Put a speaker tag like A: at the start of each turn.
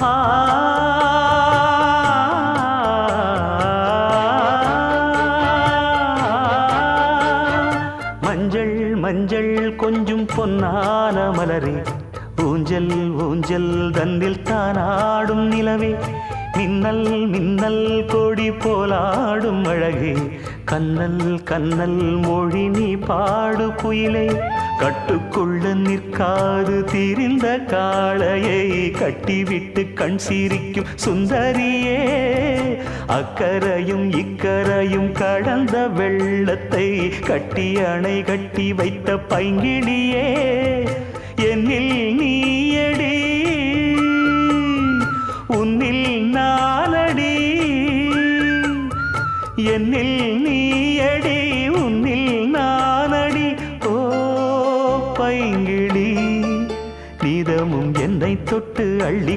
A: ஆ மஞ்சள் மஞ்சள் கொஞ்சம் பொன்னான மலரே, ஊஞ்சல் ஊஞ்சல் தன்னில் தானாடும் நிலவே, மின்னல் மின்னல் கொடி போலாடும் அழகே, கண்ணல் கண்ணல் மொழி நீ பாடு குயிலே, கட்டுக்குள்ள நிற்காது திரிந்த காளையை கட்டிவிட்டு கண் சிரிக்கும் சுந்தரியே, அக்கரையும் இக்கரையும் கடந்த வெள்ளத்தை கட்டி அணை கட்டி வைத்த பைங்கிளியே, என்னில் நீயடி உன்னில் நானடி, என்னில் நீயடி உன்னில் நானடி. ஓ பைங்கிளி, நீதமும் என்னை தொட்டு அள்ளி